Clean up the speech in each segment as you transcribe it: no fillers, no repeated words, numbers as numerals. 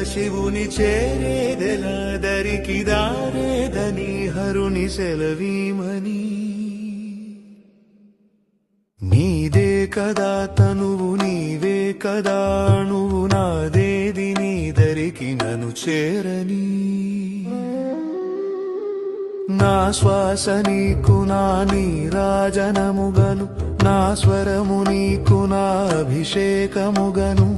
శివుని చేరేదెలా దరికి దారేదని హరుని సెలవీమని. నీదే కదా తనువు నీవే కదా అణువు నాదేది నీ దరికి నన్ను చేరని. నా శ్వాస నీకు నా నీరాజనముగను నా స్వరము నీకు నా అభిషేకముగను.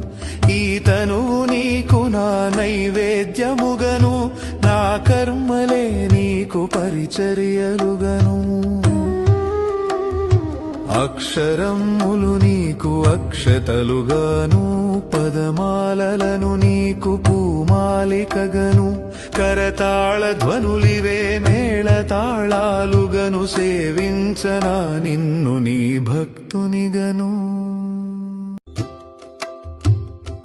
ఈ తనువు నీకు నా నైవేద్యముగను నా కర్మలే నీకు పరిచర్యలుగను. అక్షరములు నీకు అక్షతలుగాను పదమాలలను నీకు పూమాలికగను. కరతాళ ధ్వనులివే మేళ తాళాలుగను సేవించనా నిన్ను నీ భక్తునిగను.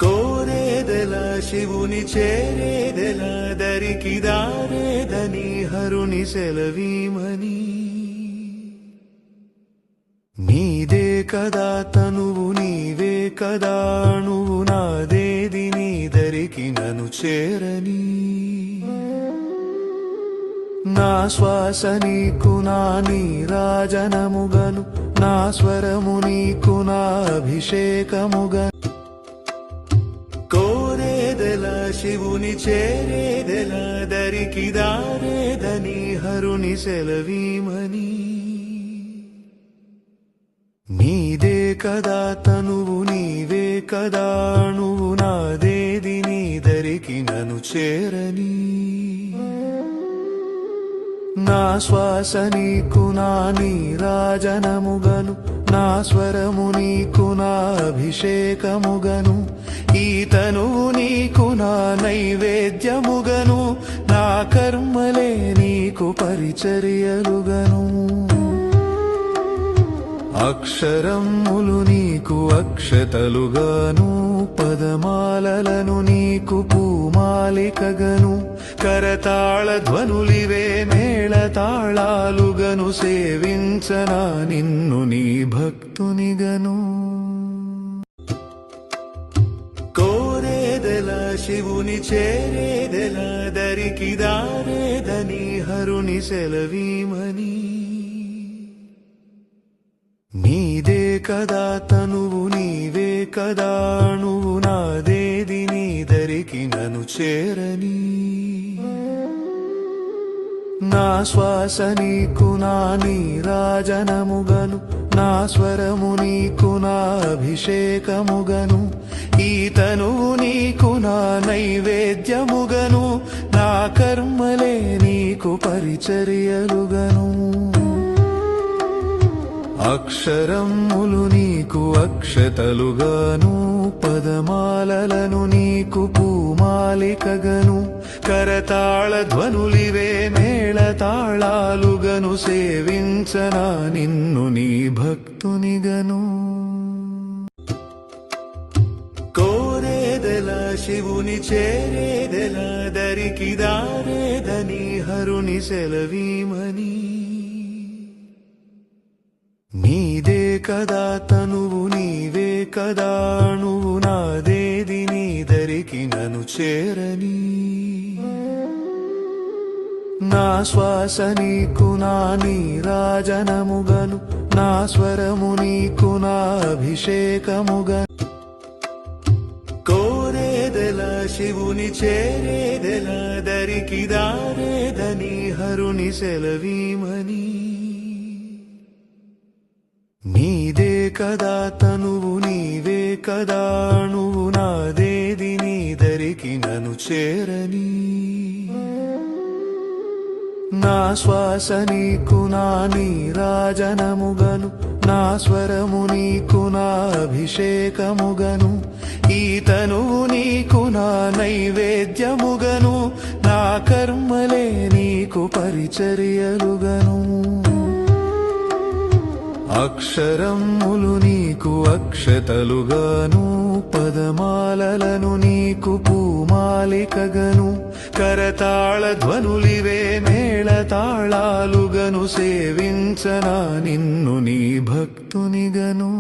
కోరేదెలా శివుని చేరేదెలా దరికి దారేదని హరుని సెలవీమని. నీదే కదా తనువు నీవే కదా అణువు నాదేది నీ దరికి నన్ను చేరని. నా శ్వాస నీకు నా నీరాజనముగను నా స్వరము నీకు నా అభిషేకముగను. కోరేదెలా శివుని చేరేదెలా దరికి దారేదని హరుని సెలవీమని. నీదే కదా తనువు నీవే కదా అణువు నాదేది నీ దరికి నన్ను చేరని. నా శ్వాస నీకు నా నీరాజనముగను నా స్వరము నీకు నా అభిషేకముగను. ఈ తనువు నీకు నా నైవేద్యముగను నా కర్మలే నీకు పరిచర్యలుగను. అక్షరములు నీకు అక్షతలుగాను పదమాలలను నీకు పూమాలికగను. కరతాళ ధ్వనులివే మేళ తాళాలుగను సేవించనా నిన్ను నీ భక్తునిగను. కోరేదెలా శివుని చేరేదెలా దరికి దారేదని హరుని సెలవీమని. నీదే కదా తనువు నీవే కదా అణువు నాదేది నీ దరికి నన్ను చేరని. నా శ్వాస నీకు నా నీరాజనముగను నా స్వరము నీకు నా అభిషేకముగను. ఈ తనువు నీకు నా నైవేద్యముగను నా కర్మలే నీకు పరిచర్యలుగను. అక్షరములు నీకు అక్షతలుగాను పదమాలలను నీకు పూమాలికగను. కరతాళ ధ్వనులివే మేళ తాళాలుగను సేవించనా నిన్ను నీ భక్తునిగను. కోరేదెలా శివుని చేరేదెలా దరికి దారేదని హరుని సెలవీమని. నీదే కదా తనువు నీవే కదా అణువు నాదేది నీ దరికి నన్ను చేరని. నా శ్వాస నీకు నా నీరాజనముగను నా స్వరము నీకు నా అభిషేకముగను. కోరేదెలా శివుని చేరేదెలా దరికి దారేదని హరుని సెలవీమని. నీదే కదా తనువు నీవే కదా అణువు నాదేది నీ దరికి నన్ను చేరని. నా శ్వాస నీకు నా నీరాజనముగను నా స్వరము నీకు నా అభిషేకముగను. ఈ తనువు నీకు నా నైవేద్యముగను నా కర్మలే నీకు పరిచర్యలుగను. అక్షరములు నీకు అక్షతలుగాను పదమాలలను నీకు పూమాలికగను. కరతాళ ధ్వనులివే మేళ తాళాలుగను సేవించనా నిన్ను నీ భక్తునిగను.